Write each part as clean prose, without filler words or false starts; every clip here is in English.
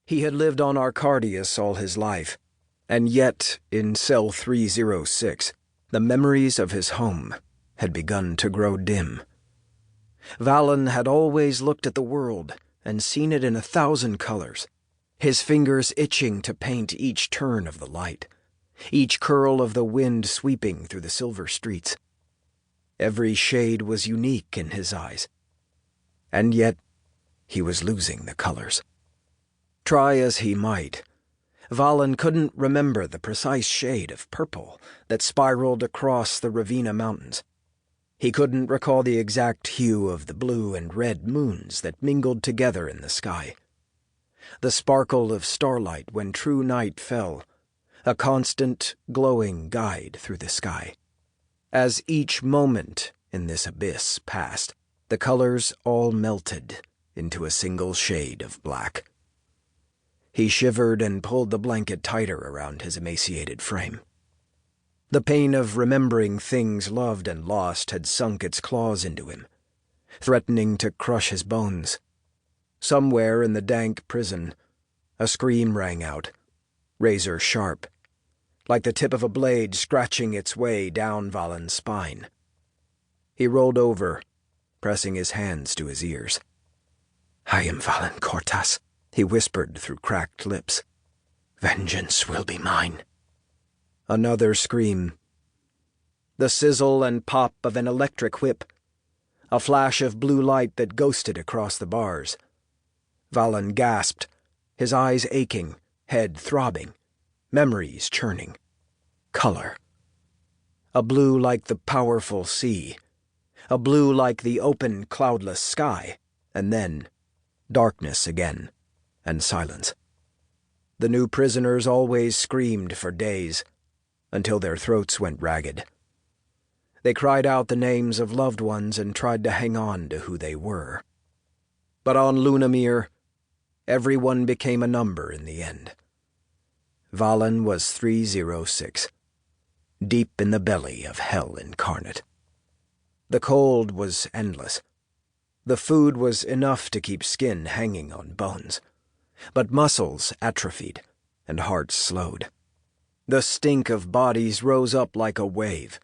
He had lived on Arcardius all his life, and yet, in Cell 306, the memories of his home had begun to grow dim. Valen had always looked at the world and seen it in 1,000 colors, his fingers itching to paint each turn of the light, each curl of the wind sweeping through the silver streets. Every shade was unique in his eyes, and yet he was losing the colors. Try as he might, Valen couldn't remember the precise shade of purple that spiraled across the Ravina Mountains. He couldn't recall the exact hue of the blue and red moons that mingled together in the sky. The sparkle of starlight when true night fell, a constant, glowing guide through the sky. As each moment in this abyss passed, the colors all melted into a single shade of black. He shivered and pulled the blanket tighter around his emaciated frame. The pain of remembering things loved and lost had sunk its claws into him, threatening to crush his bones. Somewhere in the dank prison, a scream rang out, razor sharp, like the tip of a blade scratching its way down Valen's spine. He rolled over, pressing his hands to his ears. "I am Valen Cortas," he whispered through cracked lips. "Vengeance will be mine." Another scream. The sizzle and pop of an electric whip. A flash of blue light that ghosted across the bars. Valen gasped, his eyes aching, head throbbing, memories churning. Color. A blue like the powerful sea. A blue like the open, cloudless sky. And then darkness again, and silence. The new prisoners always screamed for days, until their throats went ragged. They cried out the names of loved ones and tried to hang on to who they were. But on Lunamir, everyone became a number in the end. Valen was 306, deep in the belly of hell incarnate. The cold was endless. The food was enough to keep skin hanging on bones, but muscles atrophied and hearts slowed. The stink of bodies rose up like a wave,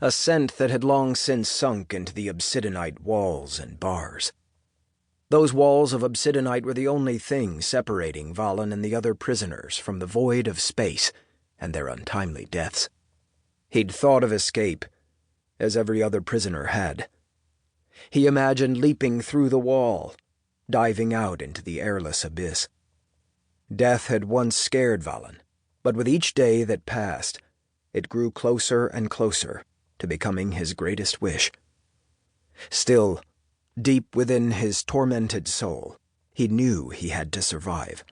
a scent that had long since sunk into the obsidianite walls and bars. Those walls of obsidianite were the only thing separating Valen and the other prisoners from the void of space and their untimely deaths. He'd thought of escape, as every other prisoner had. He imagined leaping through the wall, diving out into the airless abyss. Death had once scared Valen, but with each day that passed, it grew closer and closer to becoming his greatest wish. Still, deep within his tormented soul, he knew he had to survive.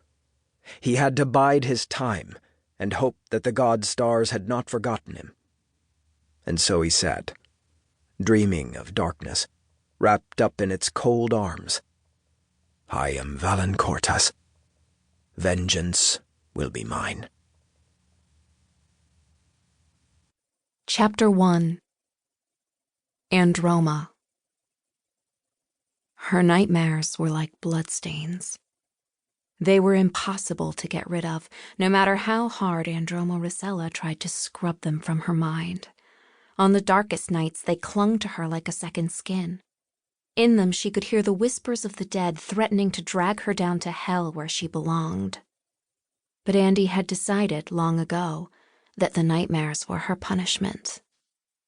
He had to bide his time and hope that the god-stars had not forgotten him. And so he sat, dreaming of darkness, wrapped up in its cold arms. I am Valen Cortas. Vengeance will be mine. Chapter 1. Androma. Her nightmares were like bloodstains. They were impossible to get rid of, no matter how hard Androma Racella tried to scrub them from her mind. On the darkest nights, they clung to her like a second skin. In them, she could hear the whispers of the dead threatening to drag her down to hell where she belonged. But Andy had decided long ago that the nightmares were her punishment.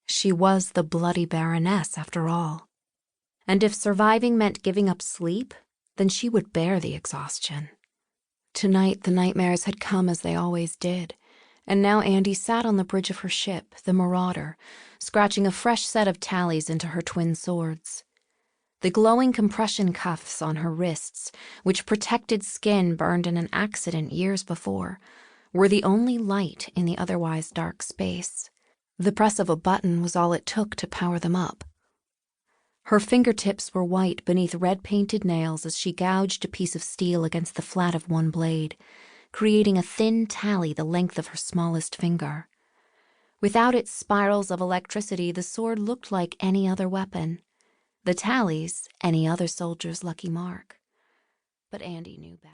She was the Bloody Baroness, after all. And if surviving meant giving up sleep, then she would bear the exhaustion. Tonight, the nightmares had come as they always did, and now Andy sat on the bridge of her ship, the Marauder, scratching a fresh set of tallies into her twin swords. The glowing compression cuffs on her wrists, which protected skin burned in an accident years before, were the only light in the otherwise dark space. The press of a button was all it took to power them up. Her fingertips were white beneath red-painted nails as she gouged a piece of steel against the flat of one blade, creating a thin tally the length of her smallest finger. Without its spirals of electricity, the sword looked like any other weapon. The tallies, any other soldier's lucky mark. But Andy knew better.